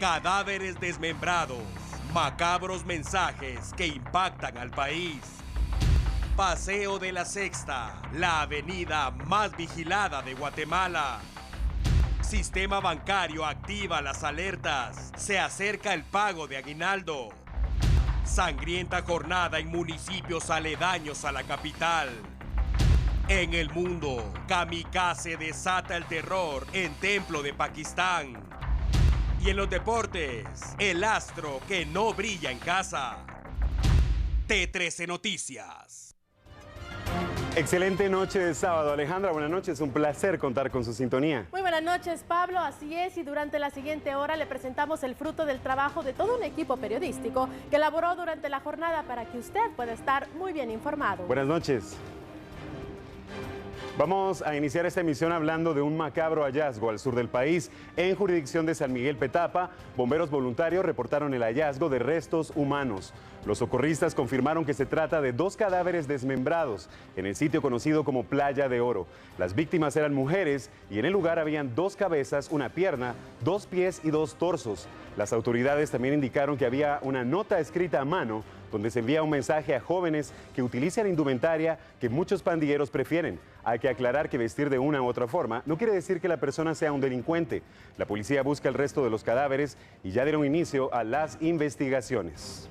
Cadáveres desmembrados, macabros mensajes que impactan al país. Paseo de la Sexta, la avenida más vigilada de Guatemala. Sistema bancario activa las alertas. Se acerca el pago de aguinaldo. Sangrienta jornada en municipios aledaños a la capital. En el mundo, kamikaze desata el terror en templo de Pakistán. Y en los deportes, el astro que no brilla en casa. T13 Noticias. Excelente noche de sábado, Alejandra. Buenas noches, un placer contar con su sintonía. Muy buenas noches, Pablo. Así es, y durante la siguiente hora le presentamos el fruto del trabajo de todo un equipo periodístico que elaboró durante la jornada para que usted pueda estar muy bien informado. Buenas noches. Vamos a iniciar esta emisión hablando de un macabro hallazgo al sur del país. En jurisdicción de San Miguel Petapa, bomberos voluntarios reportaron el hallazgo de restos humanos. Los socorristas confirmaron que se trata de 2 cadáveres desmembrados en el sitio conocido como Playa de Oro. Las víctimas eran mujeres y en el lugar habían 2 cabezas, 1 pierna, 2 pies y 2 torsos. Las autoridades también indicaron que había una nota escrita a mano donde se envía un mensaje a jóvenes que utilicen indumentaria que muchos pandilleros prefieren. Hay que aclarar que vestir de una u otra forma no quiere decir que la persona sea un delincuente. La policía busca el resto de los cadáveres y ya dieron inicio a las investigaciones.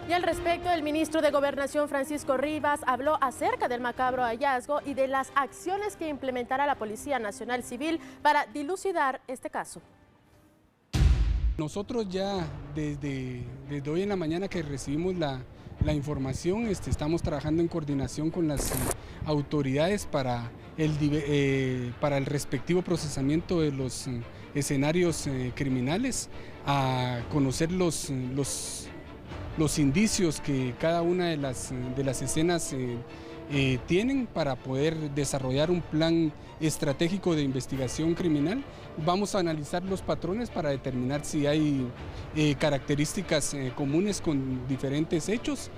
Y al respecto, el ministro de Gobernación, Francisco Rivas, habló acerca del macabro hallazgo y de las acciones que implementará la Policía Nacional Civil para dilucidar este caso. Nosotros ya desde hoy en la mañana que recibimos la información, estamos trabajando en coordinación con las autoridades para el respectivo procesamiento de los escenarios criminales, a conocer los indicios que cada una de las escenas tienen para poder desarrollar un plan estratégico de investigación criminal. Vamos a analizar los patrones para determinar si hay características comunes con diferentes hechos,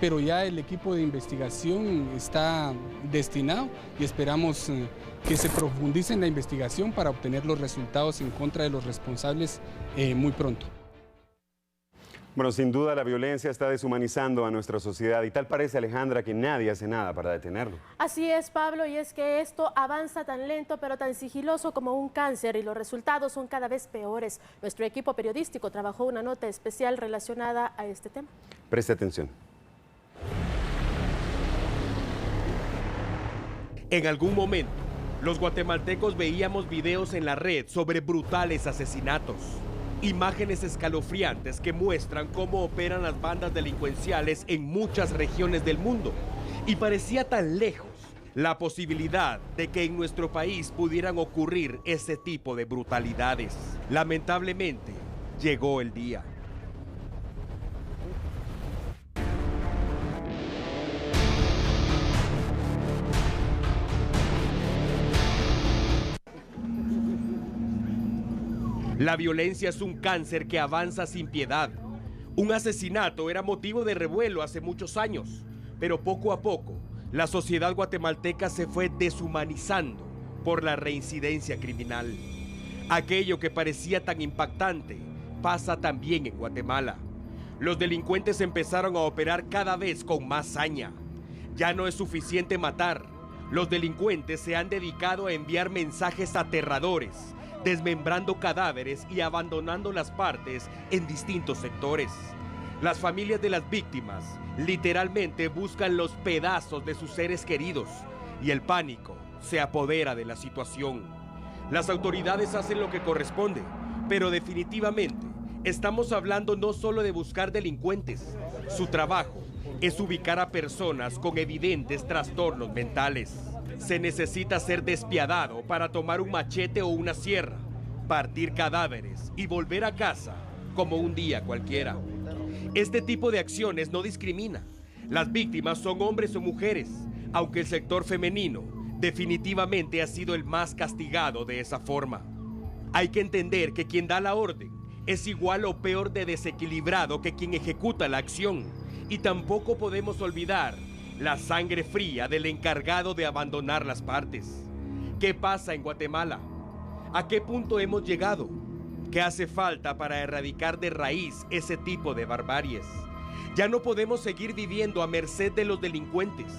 pero ya el equipo de investigación está destinado y esperamos que se profundice en la investigación para obtener los resultados en contra de los responsables muy pronto. Bueno, sin duda la violencia está deshumanizando a nuestra sociedad y tal parece, Alejandra, que nadie hace nada para detenerlo. Así es, Pablo, y es que esto avanza tan lento pero tan sigiloso como un cáncer y los resultados son cada vez peores. Nuestro equipo periodístico trabajó una nota especial relacionada a este tema. Preste atención. En algún momento, los guatemaltecos veíamos videos en la red sobre brutales asesinatos. Imágenes escalofriantes que muestran cómo operan las bandas delincuenciales en muchas regiones del mundo. Y parecía tan lejos la posibilidad de que en nuestro país pudieran ocurrir ese tipo de brutalidades. Lamentablemente, llegó el día. La violencia es un cáncer que avanza sin piedad. Un asesinato era motivo de revuelo hace muchos años, pero poco a poco la sociedad guatemalteca se fue deshumanizando por la reincidencia criminal. Aquello que parecía tan impactante pasa también en Guatemala. Los delincuentes empezaron a operar cada vez con más saña. Ya no es suficiente matar. Los delincuentes se han dedicado a enviar mensajes aterradores, desmembrando cadáveres y abandonando las partes en distintos sectores. Las familias de las víctimas literalmente buscan los pedazos de sus seres queridos y el pánico se apodera de la situación. Las autoridades hacen lo que corresponde, pero definitivamente estamos hablando no solo de buscar delincuentes. Su trabajo es ubicar a personas con evidentes trastornos mentales. Se necesita ser despiadado para tomar un machete o una sierra, partir cadáveres y volver a casa como un día cualquiera. Este tipo de acciones no discrimina. Las víctimas son hombres o mujeres, aunque el sector femenino definitivamente ha sido el más castigado de esa forma. Hay que entender que quien da la orden es igual o peor de desequilibrado que quien ejecuta la acción, y tampoco podemos olvidar la sangre fría del encargado de abandonar las partes. ¿Qué pasa en Guatemala? ¿A qué punto hemos llegado? ¿Qué hace falta para erradicar de raíz ese tipo de barbaries? Ya no podemos seguir viviendo a merced de los delincuentes.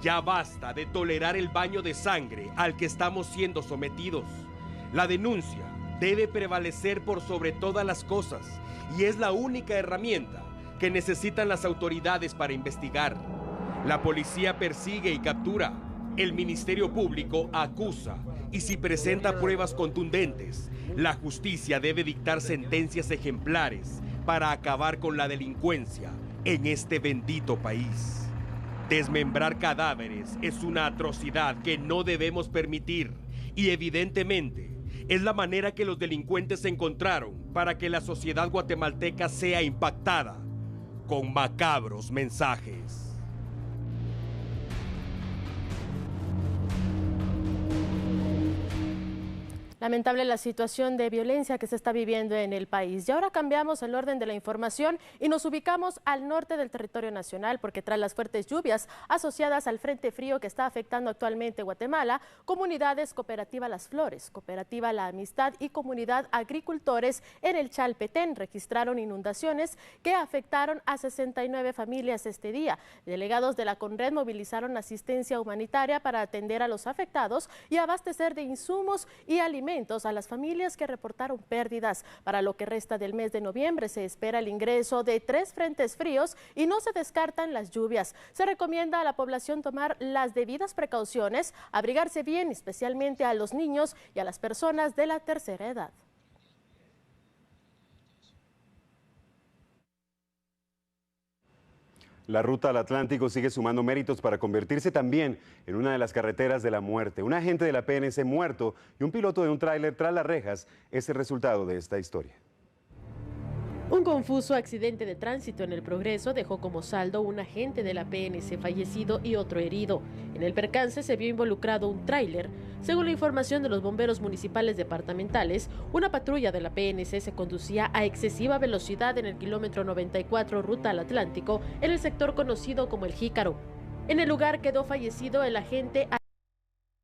Ya basta de tolerar el baño de sangre al que estamos siendo sometidos. La denuncia debe prevalecer por sobre todas las cosas y es la única herramienta que necesitan las autoridades para investigar. La policía persigue y captura. El Ministerio Público acusa y si presenta pruebas contundentes, la justicia debe dictar sentencias ejemplares para acabar con la delincuencia en este bendito país. Desmembrar cadáveres es una atrocidad que no debemos permitir y evidentemente es la manera que los delincuentes encontraron para que la sociedad guatemalteca sea impactada con macabros mensajes. Lamentable la situación de violencia que se está viviendo en el país. Y ahora cambiamos el orden de la información y nos ubicamos al norte del territorio nacional porque tras las fuertes lluvias asociadas al frente frío que está afectando actualmente Guatemala, comunidades Cooperativa Las Flores, Cooperativa La Amistad y Comunidad Agricultores en el Chalpetén registraron inundaciones que afectaron a 69 familias este día. Delegados de la CONRED movilizaron asistencia humanitaria para atender a los afectados y abastecer de insumos y alimentos a las familias que reportaron pérdidas. Para lo que resta del mes de noviembre se espera el ingreso de 3 frentes fríos y no se descartan las lluvias. Se recomienda a la población tomar las debidas precauciones, abrigarse bien, especialmente a los niños y a las personas de la tercera edad. La ruta al Atlántico sigue sumando méritos para convertirse también en una de las carreteras de la muerte. Un agente de la PNC muerto y un piloto de un tráiler tras las rejas es el resultado de esta historia. Un confuso accidente de tránsito en el Progreso dejó como saldo un agente de la PNC fallecido y otro herido. En el percance se vio involucrado un tráiler. Según la información de los bomberos municipales departamentales, una patrulla de la PNC se conducía a excesiva velocidad en el kilómetro 94 ruta al Atlántico, en el sector conocido como El Jícaro. En el lugar quedó fallecido el agente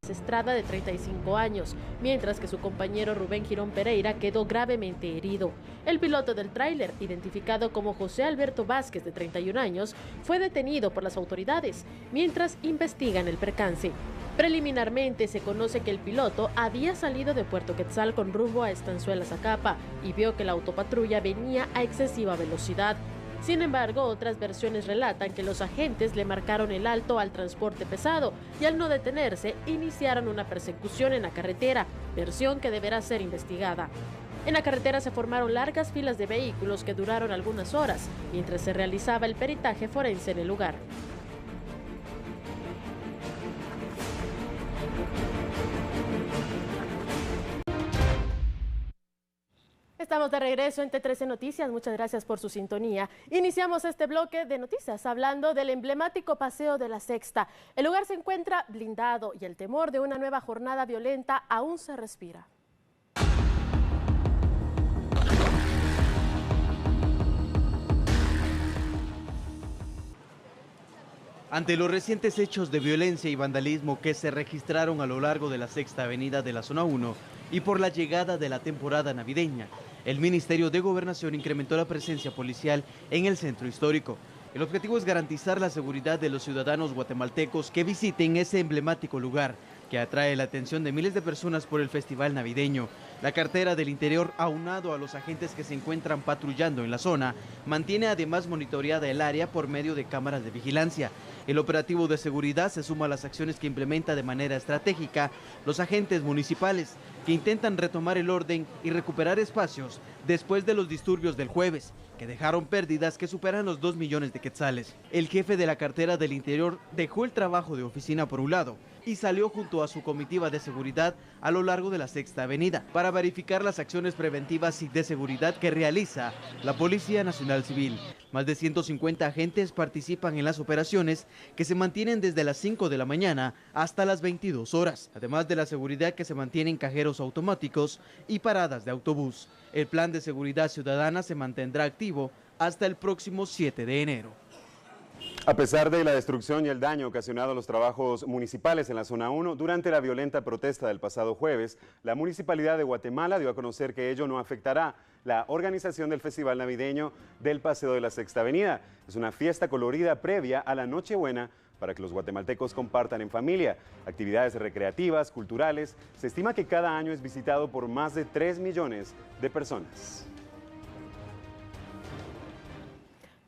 Estrada de 35 años, mientras que su compañero Rubén Girón Pereira quedó gravemente herido. El piloto del tráiler, identificado como José Alberto Vázquez de 31 años, fue detenido por las autoridades, mientras investigan el percance. Preliminarmente se conoce que el piloto había salido de Puerto Quetzal con rumbo a Estanzuela Zacapa y vio que la autopatrulla venía a excesiva velocidad. Sin embargo, otras versiones relatan que los agentes le marcaron el alto al transporte pesado y al no detenerse, iniciaron una persecución en la carretera, versión que deberá ser investigada. En la carretera se formaron largas filas de vehículos que duraron algunas horas, mientras se realizaba el peritaje forense en el lugar. Estamos de regreso en T13 Noticias, muchas gracias por su sintonía. Iniciamos este bloque de noticias hablando del emblemático Paseo de la Sexta. El lugar se encuentra blindado y el temor de una nueva jornada violenta aún se respira. Ante los recientes hechos de violencia y vandalismo que se registraron a lo largo de la Sexta Avenida de la Zona 1 y por la llegada de la temporada navideña, el Ministerio de Gobernación incrementó la presencia policial en el centro histórico. El objetivo es garantizar la seguridad de los ciudadanos guatemaltecos que visiten ese emblemático lugar, que atrae la atención de miles de personas por el festival navideño. La cartera del Interior, aunado a los agentes que se encuentran patrullando en la zona, mantiene además monitoreada el área por medio de cámaras de vigilancia. El operativo de seguridad se suma a las acciones que implementa de manera estratégica los agentes municipales, que intentan retomar el orden y recuperar espacios después de los disturbios del jueves, que dejaron pérdidas que superan los 2 millones de quetzales. El jefe de la cartera del Interior dejó el trabajo de oficina por un lado y salió junto a su comitiva de seguridad a lo largo de la Sexta Avenida para verificar las acciones preventivas y de seguridad que realiza la Policía Nacional Civil. Más de 150 agentes participan en las operaciones que se mantienen desde las 5 de la mañana hasta las 22 horas, además de la seguridad que se mantiene en cajeros automáticos y paradas de autobús. El plan de seguridad ciudadana se mantendrá activo hasta el próximo 7 de enero. A pesar de la destrucción y el daño ocasionado a los trabajos municipales en la zona 1, durante la violenta protesta del pasado jueves, la Municipalidad de Guatemala dio a conocer que ello no afectará la organización del Festival Navideño del Paseo de la Sexta Avenida. Es una fiesta colorida previa a la Nochebuena para que los guatemaltecos compartan en familia. Actividades recreativas, culturales. Se estima que cada año es visitado por más de 3 millones de personas.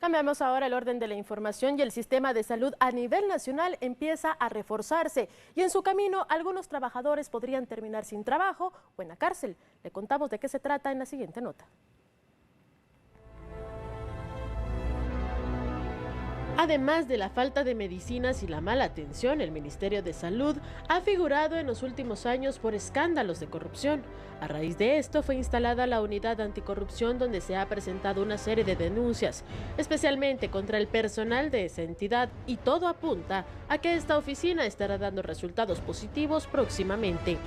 Cambiamos ahora el orden de la información y el sistema de salud a nivel nacional empieza a reforzarse y en su camino algunos trabajadores podrían terminar sin trabajo o en la cárcel. Le contamos de qué se trata en la siguiente nota. Además de la falta de medicinas y la mala atención, el Ministerio de Salud ha figurado en los últimos años por escándalos de corrupción. A raíz de esto fue instalada la Unidad Anticorrupción, donde se ha presentado una serie de denuncias, especialmente contra el personal de esa entidad, y todo apunta a que esta oficina estará dando resultados positivos próximamente.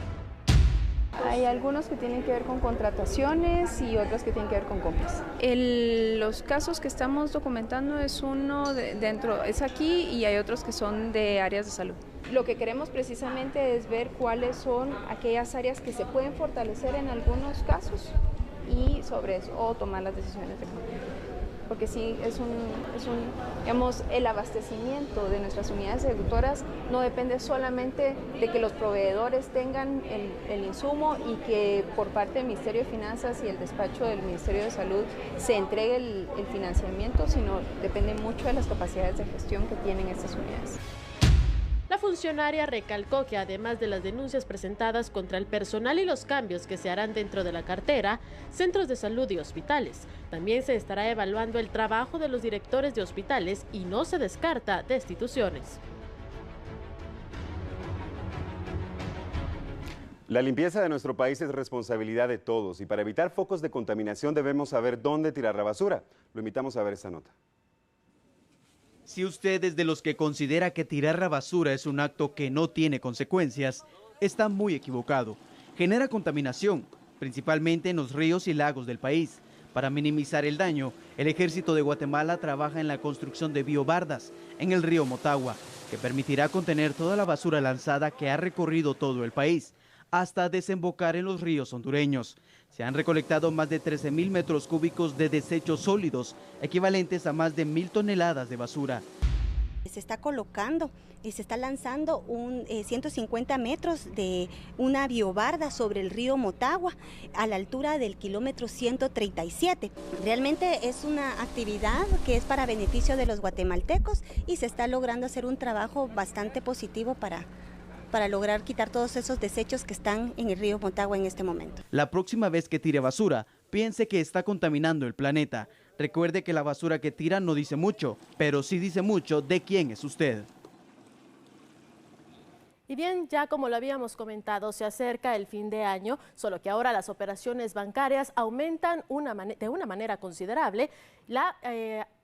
Hay algunos que tienen que ver con contrataciones y otros que tienen que ver con compras. Los casos que estamos documentando es uno es aquí y hay otros que son de áreas de salud. Lo que queremos precisamente es ver cuáles son aquellas áreas que se pueden fortalecer en algunos casos y sobre eso o tomar las decisiones de cambio. Porque sí, digamos, el abastecimiento de nuestras unidades ejecutoras no depende solamente de que los proveedores tengan el insumo y que por parte del Ministerio de Finanzas y el despacho del Ministerio de Salud se entregue el financiamiento, sino depende mucho de las capacidades de gestión que tienen estas unidades. La funcionaria recalcó que además de las denuncias presentadas contra el personal y los cambios que se harán dentro de la cartera, centros de salud y hospitales, también se estará evaluando el trabajo de los directores de hospitales y no se descarta destituciones. La limpieza de nuestro país es responsabilidad de todos y para evitar focos de contaminación debemos saber dónde tirar la basura. Lo invitamos a ver esta nota. Si usted es de los que considera que tirar la basura es un acto que no tiene consecuencias, está muy equivocado. Genera contaminación, principalmente en los ríos y lagos del país. Para minimizar el daño, el Ejército de Guatemala trabaja en la construcción de biobardas en el río Motagua, que permitirá contener toda la basura lanzada que ha recorrido todo el país, hasta desembocar en los ríos hondureños. Se han recolectado más de 13.000 metros cúbicos de desechos sólidos, equivalentes a más de 1.000 toneladas de basura. Se está colocando y se está lanzando 150 metros de una biobarda sobre el río Motagua a la altura del kilómetro 137. Realmente es una actividad que es para beneficio de los guatemaltecos y se está logrando hacer un trabajo bastante positivo para lograr quitar todos esos desechos que están en el río Motagua en este momento. La próxima vez que tire basura, piense que está contaminando el planeta. Recuerde que la basura que tira no dice mucho, pero sí dice mucho de quién es usted. Y bien, ya como lo habíamos comentado, se acerca el fin de año, solo que ahora las operaciones bancarias aumentan de una manera considerable la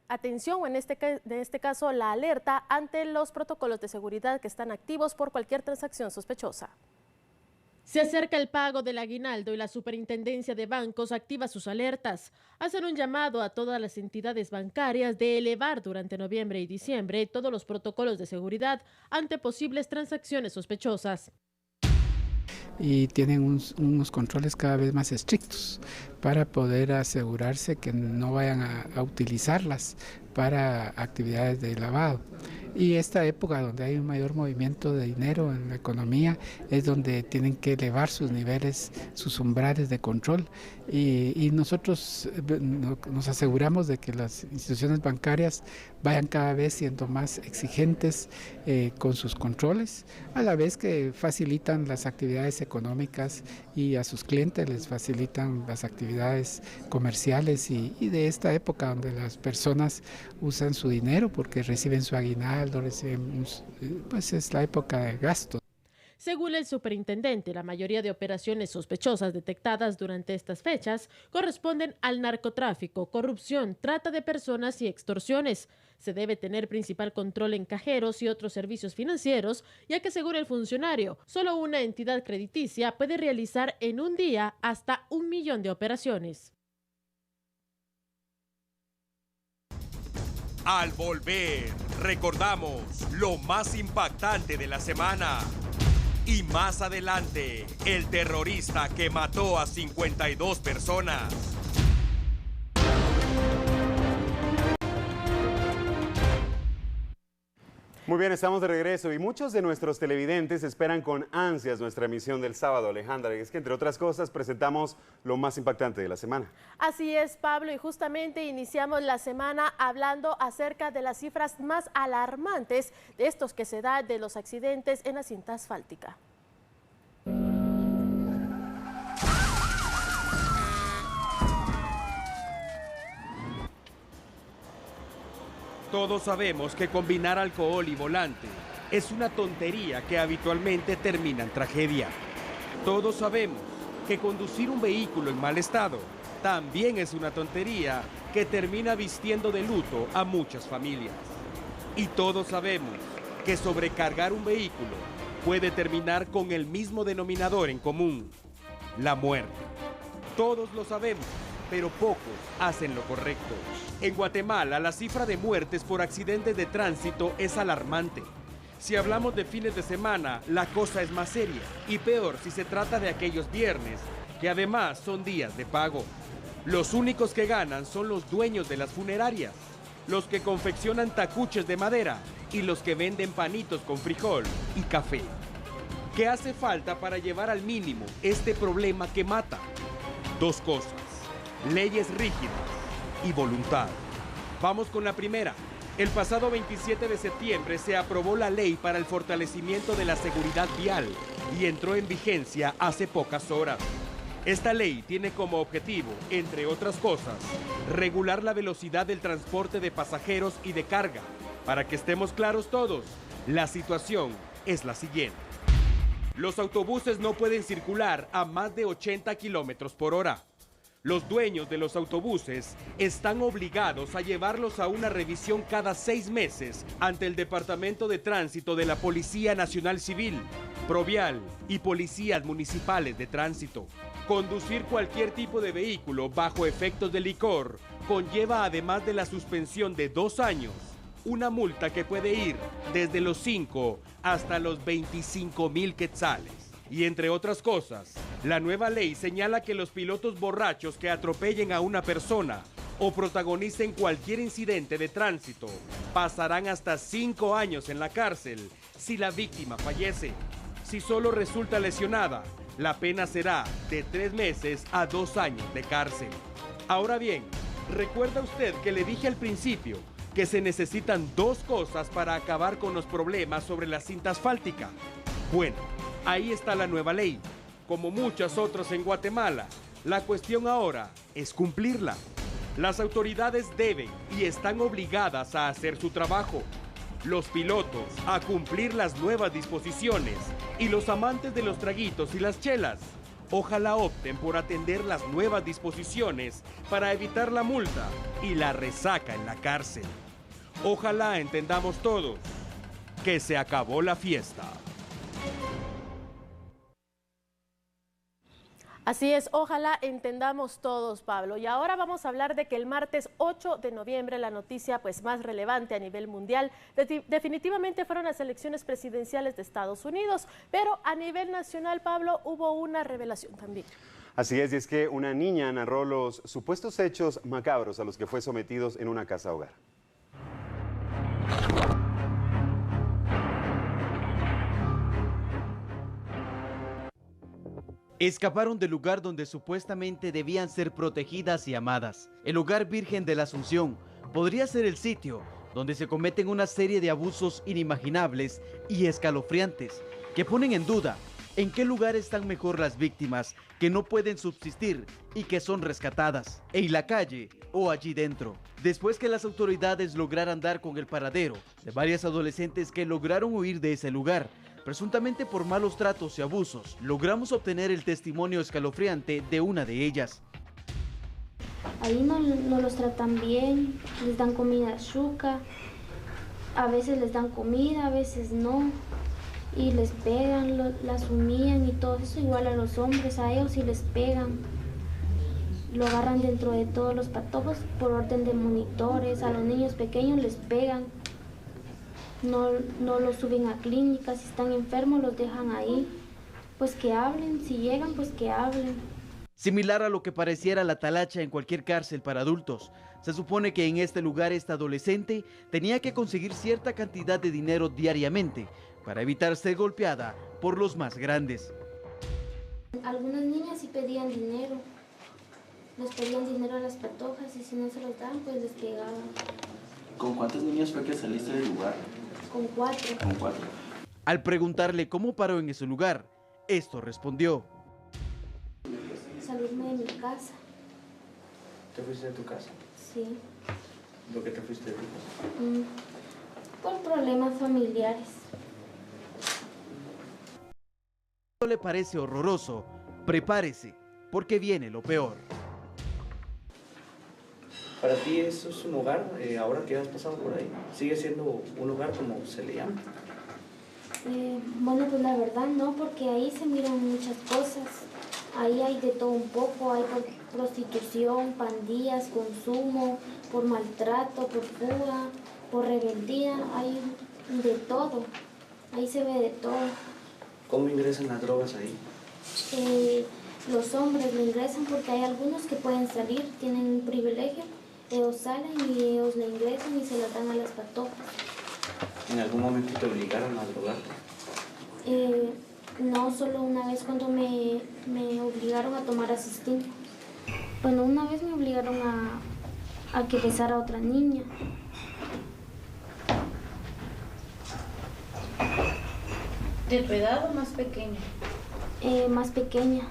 atención, o en este caso la alerta ante los protocolos de seguridad que están activos por cualquier transacción sospechosa. Se acerca el pago del aguinaldo y la Superintendencia de Bancos activa sus alertas. Hacen un llamado a todas las entidades bancarias de elevar durante noviembre y diciembre todos los protocolos de seguridad ante posibles transacciones sospechosas. Y tienen unos controles cada vez más estrictos para poder asegurarse que no vayan a utilizarlas para actividades de lavado. Y esta época donde hay un mayor movimiento de dinero en la economía es donde tienen que elevar sus niveles, sus umbrales de control y nosotros nos aseguramos de que las instituciones bancarias vayan cada vez siendo más exigentes con sus controles, a la vez que facilitan las actividades económicas y a sus clientes les facilitan las actividades comerciales y de esta época donde las personas usan su dinero porque reciben su aguinaldo, pues es la época de gasto. Según el superintendente, la mayoría de operaciones sospechosas detectadas durante estas fechas corresponden al narcotráfico, corrupción, trata de personas y extorsiones. Se debe tener principal control en cajeros y otros servicios financieros, ya que según el funcionario, solo una entidad crediticia puede realizar en un día hasta 1 millón de operaciones. Al volver, recordamos lo más impactante de la semana. Y más adelante, el terrorista que mató a 52 personas. Muy bien, estamos de regreso y muchos de nuestros televidentes esperan con ansias nuestra emisión del sábado, Alejandra. Y es que, entre otras cosas, presentamos lo más impactante de la semana. Así es, Pablo, y justamente iniciamos la semana hablando acerca de las cifras más alarmantes de estos que se dan de los accidentes en la cinta asfáltica. Todos sabemos que combinar alcohol y volante es una tontería que habitualmente termina en tragedia. Todos sabemos que conducir un vehículo en mal estado también es una tontería que termina vistiendo de luto a muchas familias. Y todos sabemos que sobrecargar un vehículo puede terminar con el mismo denominador en común, la muerte. Todos lo sabemos, pero pocos hacen lo correcto. En Guatemala, la cifra de muertes por accidentes de tránsito es alarmante. Si hablamos de fines de semana, la cosa es más seria y peor si se trata de aquellos viernes, que además son días de pago. Los únicos que ganan son los dueños de las funerarias, los que confeccionan tacuches de madera y los que venden panitos con frijol y café. ¿Qué hace falta para llevar al mínimo este problema que mata? Dos cosas: leyes rígidas y voluntad. Vamos con la primera. El pasado 27 de septiembre se aprobó la ley para el fortalecimiento de la seguridad vial y entró en vigencia hace pocas horas. Esta ley tiene como objetivo, entre otras cosas, regular la velocidad del transporte de pasajeros y de carga. Para que estemos claros todos, la situación es la siguiente. Los autobuses no pueden circular a más de 80 kilómetros por hora. Los dueños de los autobuses están obligados a llevarlos a una revisión cada 6 meses ante el Departamento de Tránsito de la Policía Nacional Civil, Provial y policías municipales de tránsito. Conducir cualquier tipo de vehículo bajo efectos de licor conlleva, además de la suspensión de 2 años, una multa que puede ir desde los 5 hasta los 25,000 quetzales. Y entre otras cosas, la nueva ley señala que los pilotos borrachos que atropellen a una persona o protagonicen cualquier incidente de tránsito pasarán hasta 5 años en la cárcel si la víctima fallece. Si solo resulta lesionada, la pena será de 3 meses a 2 años de cárcel. Ahora bien, ¿recuerda usted que le dije al principio que se necesitan 2 cosas para acabar con los problemas sobre la cinta asfáltica? Bueno, ahí está la nueva ley. Como muchas otras en Guatemala, la cuestión ahora es cumplirla. Las autoridades deben y están obligadas a hacer su trabajo. Los pilotos a cumplir las nuevas disposiciones y los amantes de los traguitos y las chelas, ojalá opten por atender las nuevas disposiciones para evitar la multa y la resaca en la cárcel. Ojalá entendamos todos que se acabó la fiesta. Así es, ojalá entendamos todos, Pablo. Y ahora vamos a hablar de que el martes 8 de noviembre la noticia más relevante a nivel mundial definitivamente fueron las elecciones presidenciales de Estados Unidos, pero a nivel nacional, Pablo, hubo una revelación también. Así es, y es que una niña narró los supuestos hechos macabros a los que fue sometidos en una casa hogar. Escaparon del lugar donde supuestamente debían ser protegidas y amadas. El Hogar Virgen de la Asunción podría ser el sitio donde se cometen una serie de abusos inimaginables y escalofriantes que ponen en duda en qué lugar están mejor las víctimas que no pueden subsistir y que son rescatadas, en la calle o allí dentro. Después que las autoridades lograran dar con el paradero de varias adolescentes que lograron huir de ese lugar, presuntamente por malos tratos y abusos, logramos obtener el testimonio escalofriante de una de ellas. Ahí no los tratan bien, les dan comida chuca, a veces les dan comida, a veces no, y les pegan, las humillan y todo eso, igual a los hombres, a ellos sí les pegan. Lo agarran dentro de todos los patojos por orden de monitores, a los niños pequeños les pegan. no los suben a clínicas, si están enfermos los dejan ahí, pues que hablen, si llegan pues que hablen. Similar a lo que pareciera la talacha en cualquier cárcel para adultos, se supone que en este lugar esta adolescente tenía que conseguir cierta cantidad de dinero diariamente para evitar ser golpeada por los más grandes. Algunas niñas sí pedían dinero, les pedían dinero a las patojas y si no se los daban pues les pegaban. ¿Con cuántos niños fue que saliste del lugar? Con 4. Con 4. Al preguntarle cómo paró en ese lugar, esto respondió. Salirme de mi casa. ¿Te fuiste de tu casa? Sí. ¿Por qué te fuiste de tu casa? Por problemas familiares. ¿No le parece horroroso? Prepárese, porque viene lo peor. ¿Para ti eso es un hogar, ahora que has pasado por ahí? ¿Sigue siendo un hogar como se le llama? Bueno, pues la verdad no, porque ahí se miran muchas cosas. Ahí hay de todo un poco, hay por prostitución, pandillas, consumo, por maltrato, por fuga, por rebeldía, hay de todo. Ahí se ve de todo. ¿Cómo ingresan las drogas ahí? Los hombres lo ingresan porque hay algunos que pueden salir, tienen un privilegio. Ellos salen y ellos le ingresan y se las dan a las patojas. ¿En algún momento te obligaron a drogarte? No, solo una vez cuando me obligaron a tomar Asistin. Bueno, una vez me obligaron a que besara a otra niña. ¿De tu edad o más pequeña? Más pequeña.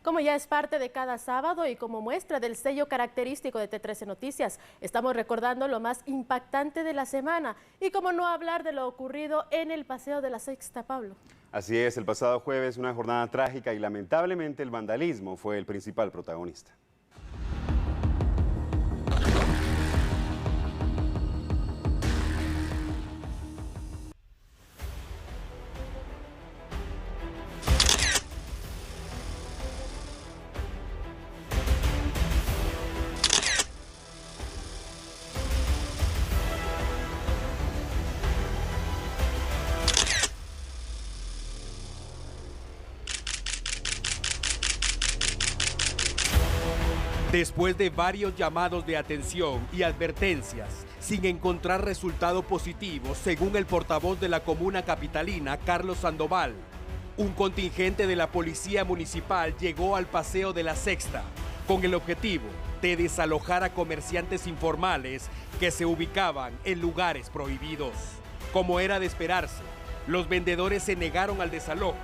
Como ya es parte de cada sábado y como muestra del sello característico de T13 Noticias, estamos recordando lo más impactante de la semana y cómo no hablar de lo ocurrido en el Paseo de la Sexta, Pablo. Así es, el pasado jueves una jornada trágica y lamentablemente el vandalismo fue el principal protagonista. Después de varios llamados de atención y advertencias, sin encontrar resultado positivo, según el portavoz de la comuna capitalina, Carlos Sandoval, un contingente de la policía municipal llegó al Paseo de la Sexta con el objetivo de desalojar a comerciantes informales que se ubicaban en lugares prohibidos. Como era de esperarse, los vendedores se negaron al desalojo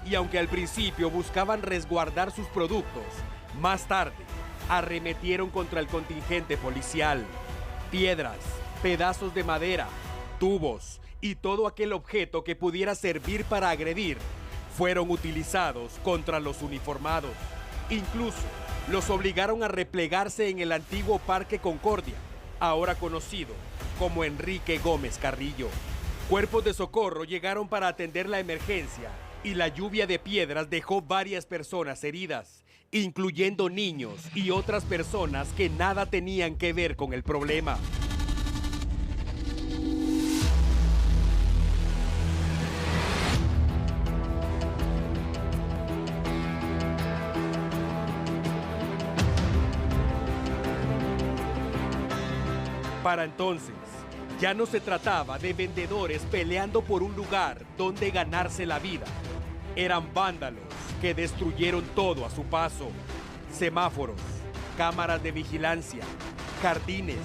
y aunque al principio buscaban resguardar sus productos, más tarde arremetieron contra el contingente policial. Piedras, pedazos de madera, tubos y todo aquel objeto que pudiera servir para agredir fueron utilizados contra los uniformados. Incluso los obligaron a replegarse en el antiguo Parque Concordia, ahora conocido como Enrique Gómez Carrillo. Cuerpos de socorro llegaron para atender la emergencia y la lluvia de piedras dejó varias personas heridas, incluyendo niños y otras personas que nada tenían que ver con el problema. Para entonces, ya no se trataba de vendedores peleando por un lugar donde ganarse la vida. Eran vándalos que destruyeron todo a su paso. Semáforos, cámaras de vigilancia, jardines,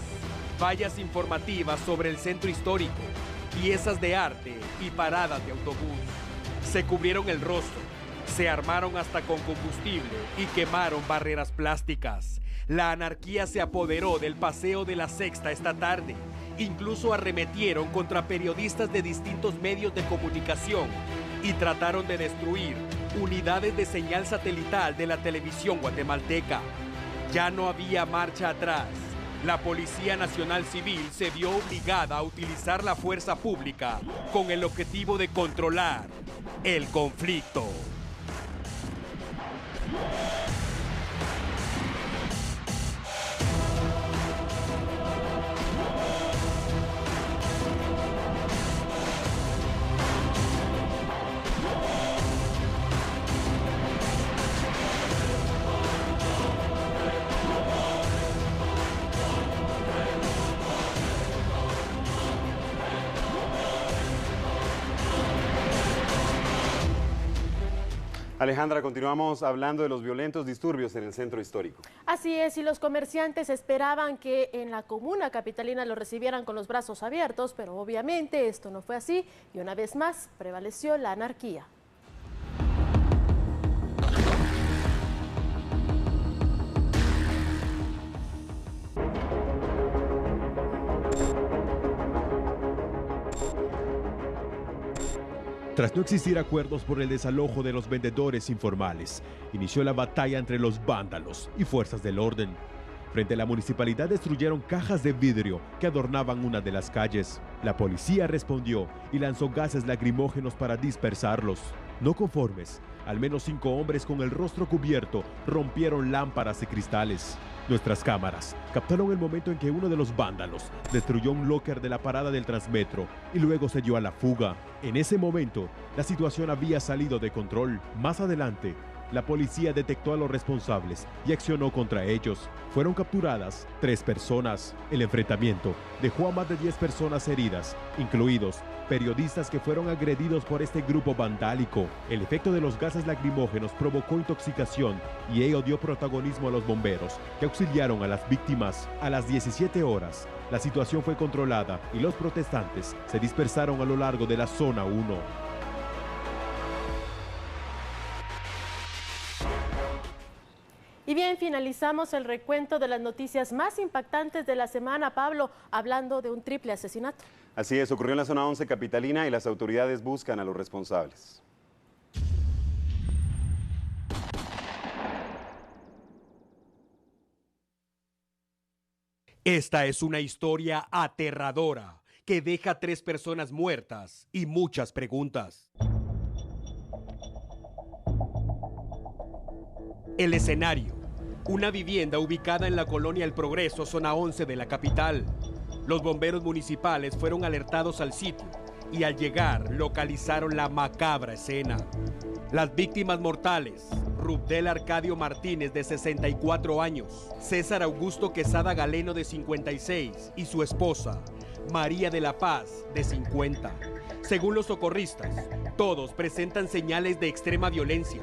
vallas informativas sobre el centro histórico, piezas de arte y paradas de autobús. Se cubrieron el rostro, se armaron hasta con combustible y quemaron barreras plásticas. La anarquía se apoderó del Paseo de la Sexta esta tarde. Incluso arremetieron contra periodistas de distintos medios de comunicación y trataron de destruir unidades de señal satelital de la televisión guatemalteca. Ya no había marcha atrás. La Policía Nacional Civil se vio obligada a utilizar la fuerza pública con el objetivo de controlar el conflicto. Alejandra, continuamos hablando de los violentos disturbios en el centro histórico. Así es, y los comerciantes esperaban que en la comuna capitalina lo recibieran con los brazos abiertos, pero obviamente esto no fue así y una vez más prevaleció la anarquía. Tras no existir acuerdos por el desalojo de los vendedores informales, inició la batalla entre los vándalos y fuerzas del orden. Frente a la municipalidad destruyeron cajas de vidrio que adornaban una de las calles. La policía respondió y lanzó gases lacrimógenos para dispersarlos. No conformes, al menos 5 hombres con el rostro cubierto rompieron lámparas y cristales. Nuestras cámaras captaron el momento en que uno de los vándalos destruyó un locker de la parada del Transmetro y luego se dio a la fuga. En ese momento, la situación había salido de control. Más adelante, la policía detectó a los responsables y accionó contra ellos. Fueron capturadas 3 personas. El enfrentamiento dejó a más de 10 personas heridas, incluidos periodistas que fueron agredidos por este grupo vandálico. El efecto de los gases lacrimógenos provocó intoxicación y ello dio protagonismo a los bomberos, que auxiliaron a las víctimas. A las 17 horas, la situación fue controlada y los protestantes se dispersaron a lo largo de la zona 1. Y bien, finalizamos el recuento de las noticias más impactantes de la semana, Pablo, hablando de un triple asesinato. Así es, ocurrió en la zona 11 capitalina y las autoridades buscan a los responsables. Esta es una historia aterradora que deja 3 personas muertas y muchas preguntas. El escenario: una vivienda ubicada en la colonia El Progreso, zona 11 de la capital. Los bomberos municipales fueron alertados al sitio y al llegar localizaron la macabra escena. Las víctimas mortales: Rubdel Arcadio Martínez, de 64 años, César Augusto Quesada Galeno, de 56, y su esposa, María de la Paz, de 50. Según los socorristas, todos presentan señales de extrema violencia.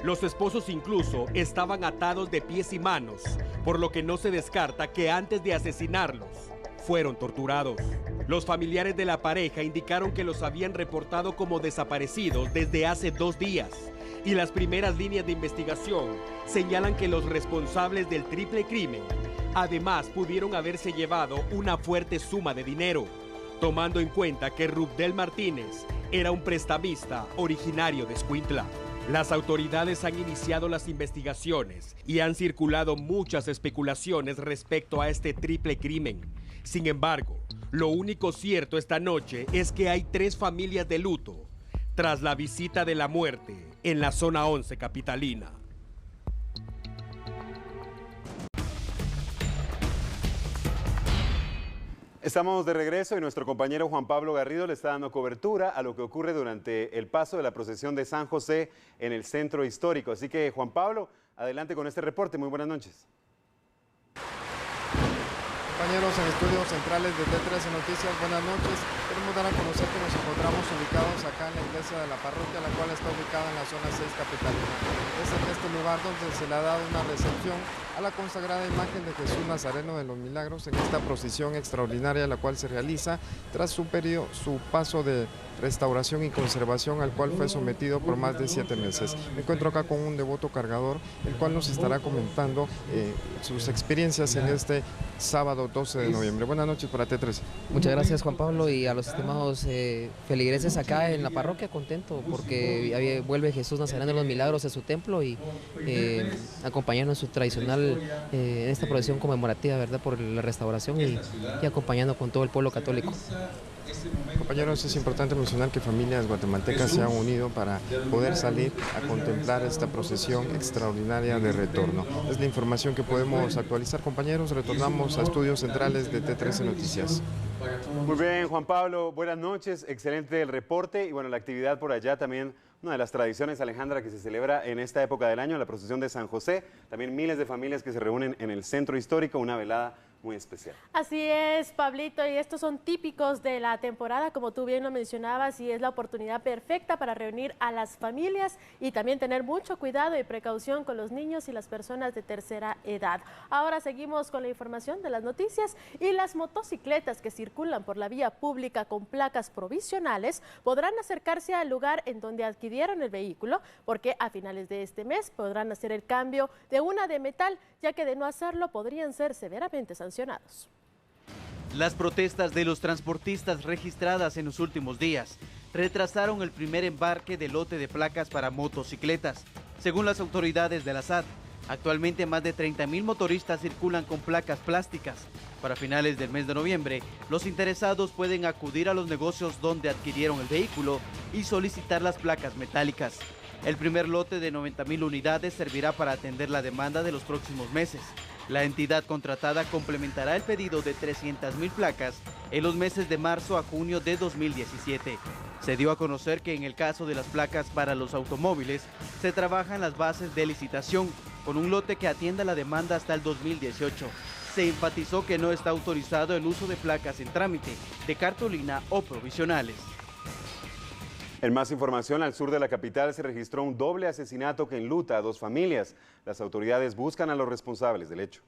Los esposos incluso estaban atados de pies y manos, por lo que no se descarta que antes de asesinarlos, fueron torturados. Los familiares de la pareja indicaron que los habían reportado como desaparecidos desde hace 2 días, y las primeras líneas de investigación señalan que los responsables del triple crimen además pudieron haberse llevado una fuerte suma de dinero, tomando en cuenta que Rubdel Martínez era un prestamista originario de Escuintla. Las autoridades han iniciado las investigaciones y han circulado muchas especulaciones respecto a este triple crimen. Sin embargo, lo único cierto esta noche es que hay 3 familias de luto tras la visita de la muerte en la zona 11 capitalina. Estamos de regreso y nuestro compañero Juan Pablo Garrido le está dando cobertura a lo que ocurre durante el paso de la procesión de San José en el centro histórico. Así que, Juan Pablo, adelante con este reporte. Muy buenas noches. Compañeros en estudios centrales de T13 Noticias, buenas noches. Queremos dar a conocer que nos encontramos ubicados acá en la iglesia de la parroquia, la cual está ubicada en la zona 6 capitalina. Es en este lugar donde se le ha dado una recepción a la consagrada imagen de Jesús Nazareno de los Milagros en esta procesión extraordinaria, la cual se realiza tras su paso de restauración y conservación, al cual fue sometido por más de 7 meses. Me encuentro acá con un devoto cargador, el cual nos estará comentando sus experiencias en este sábado 12 de noviembre. Buenas noches para T13. Muchas gracias, Juan Pablo, y a los estimados feligreses acá en la parroquia, contento porque vuelve Jesús Nazareno de los Milagros a su templo y acompañando en su tradicional en esta procesión conmemorativa, ¿verdad?, por la restauración y acompañando con todo el pueblo católico. Compañeros, es importante mencionar que familias guatemaltecas se han unido para poder salir a contemplar esta procesión extraordinaria de retorno. Es la información que podemos actualizar, compañeros. Retornamos a estudios centrales de T13 Noticias. Muy bien, Juan Pablo, buenas noches. Excelente el reporte y bueno, la actividad por allá también. Una de las tradiciones, Alejandra, que se celebra en esta época del año, la procesión de San José. También miles de familias que se reúnen en el centro histórico, una velada muy especial. Así es, Pablito, y estos son típicos de la temporada, como tú bien lo mencionabas, y es la oportunidad perfecta para reunir a las familias y también tener mucho cuidado y precaución con los niños y las personas de tercera edad. Ahora seguimos con la información de las noticias, y las motocicletas que circulan por la vía pública con placas provisionales podrán acercarse al lugar en donde adquirieron el vehículo, porque a finales de este mes podrán hacer el cambio de una de metal, ya que de no hacerlo podrían ser severamente sancionados. Las protestas de los transportistas registradas en los últimos días retrasaron el primer embarque del lote de placas para motocicletas. Según las autoridades de la SAT, actualmente más de 30.000 motoristas circulan con placas plásticas. Para finales del mes de noviembre, los interesados pueden acudir a los negocios donde adquirieron el vehículo y solicitar las placas metálicas. El primer lote de 90.000 unidades servirá para atender la demanda de los próximos meses. La entidad contratada complementará el pedido de 300.000 placas en los meses de marzo a junio de 2017. Se dio a conocer que en el caso de las placas para los automóviles, se trabajan las bases de licitación con un lote que atienda la demanda hasta el 2018. Se enfatizó que no está autorizado el uso de placas en trámite, de cartulina o provisionales. En más información, al sur de la capital se registró un doble asesinato que enluta a 2 familias. Las autoridades buscan a los responsables del hecho.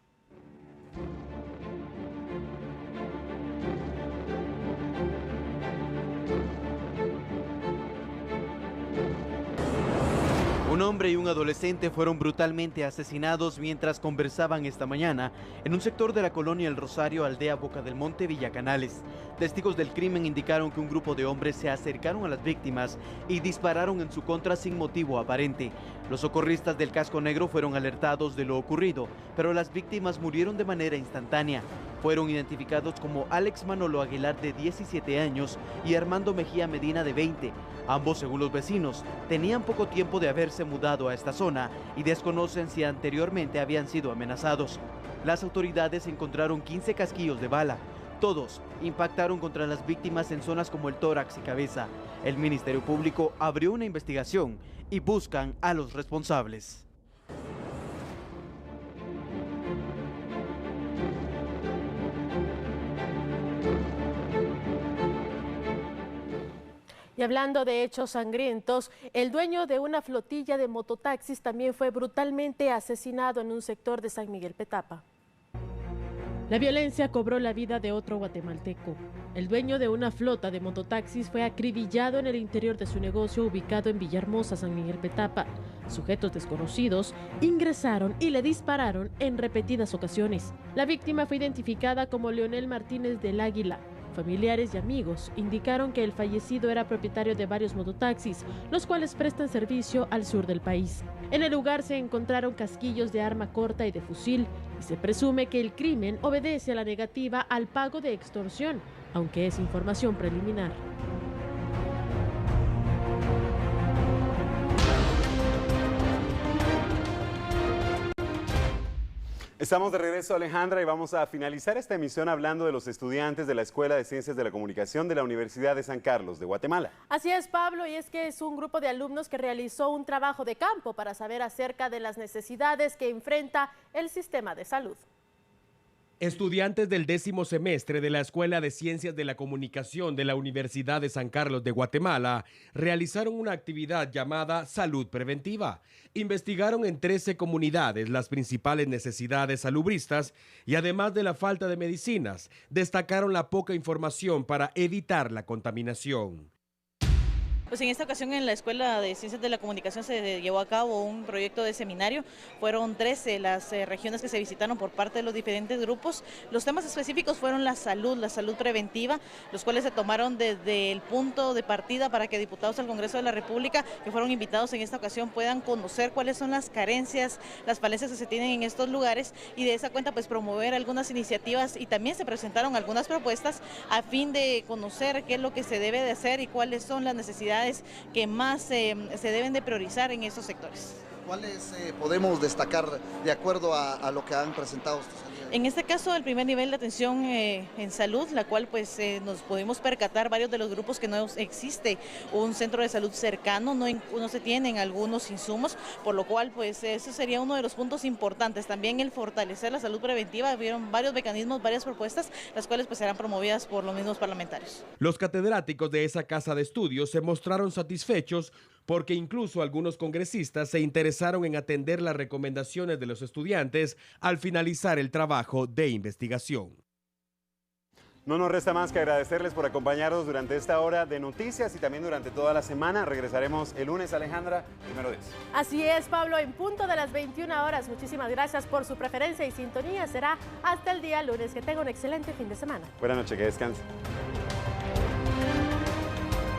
Un hombre y un adolescente fueron brutalmente asesinados mientras conversaban esta mañana en un sector de la colonia El Rosario, aldea Boca del Monte, Villa Canales. Testigos del crimen indicaron que un grupo de hombres se acercaron a las víctimas y dispararon en su contra sin motivo aparente. Los socorristas del Casco Negro fueron alertados de lo ocurrido, pero las víctimas murieron de manera instantánea. Fueron identificados como Alex Manolo Aguilar, de 17 años, y Armando Mejía Medina, de 20. Ambos, según los vecinos, tenían poco tiempo de haberse mudado a esta zona y desconocen si anteriormente habían sido amenazados. Las autoridades encontraron 15 casquillos de bala. Todos impactaron contra las víctimas en zonas como el tórax y cabeza. El Ministerio Público abrió una investigación y buscan a los responsables. Y hablando de hechos sangrientos, el dueño de una flotilla de mototaxis también fue brutalmente asesinado en un sector de San Miguel Petapa. La violencia cobró la vida de otro guatemalteco. El dueño de una flota de mototaxis fue acribillado en el interior de su negocio ubicado en Villahermosa, San Miguel Petapa. Sujetos desconocidos ingresaron y le dispararon en repetidas ocasiones. La víctima fue identificada como Leonel Martínez del Águila. Familiares y amigos indicaron que el fallecido era propietario de varios mototaxis, los cuales prestan servicio al sur del país. En el lugar se encontraron casquillos de arma corta y de fusil, y se presume que el crimen obedece a la negativa al pago de extorsión, aunque es información preliminar. Estamos de regreso, Alejandra, y vamos a finalizar esta emisión hablando de los estudiantes de la Escuela de Ciencias de la Comunicación de la Universidad de San Carlos de Guatemala. Así es, Pablo, y es que es un grupo de alumnos que realizó un trabajo de campo para saber acerca de las necesidades que enfrenta el sistema de salud. Estudiantes del 10º semestre de la Escuela de Ciencias de la Comunicación de la Universidad de San Carlos de Guatemala realizaron una actividad llamada Salud Preventiva. Investigaron en 13 comunidades las principales necesidades salubristas y además de la falta de medicinas, destacaron la poca información para evitar la contaminación. Pues en esta ocasión en la Escuela de Ciencias de la Comunicación se llevó a cabo un proyecto de seminario. Fueron 13 las regiones que se visitaron por parte de los diferentes grupos. Los temas específicos fueron la salud preventiva, los cuales se tomaron desde el punto de partida para que diputados al Congreso de la República, que fueron invitados en esta ocasión, puedan conocer cuáles son las carencias, las falencias que se tienen en estos lugares, y de esa cuenta pues promover algunas iniciativas, y también se presentaron algunas propuestas a fin de conocer qué es lo que se debe de hacer y cuáles son las necesidades que más se deben de priorizar en estos sectores. ¿Cuáles podemos destacar de acuerdo a lo que han presentado estos aliados? En este caso, el primer nivel de atención en salud, la cual pues nos pudimos percatar varios de los grupos que no existe un centro de salud cercano, no se tienen algunos insumos, por lo cual pues ese sería uno de los puntos importantes. También el fortalecer la salud preventiva, vieron varios mecanismos, varias propuestas, las cuales pues serán promovidas por los mismos parlamentarios. Los catedráticos de esa casa de estudios se mostraron satisfechos porque incluso algunos congresistas se interesaron en atender las recomendaciones de los estudiantes al finalizar el trabajo de investigación. No nos resta más que agradecerles por acompañarnos durante esta hora de noticias y también durante toda la semana. Regresaremos el lunes, Alejandra, primero de eso. Así es, Pablo, en punto de las 21 horas. Muchísimas gracias por su preferencia y sintonía. Será hasta el día lunes. Que tenga un excelente fin de semana. Buenas noches, que descanse.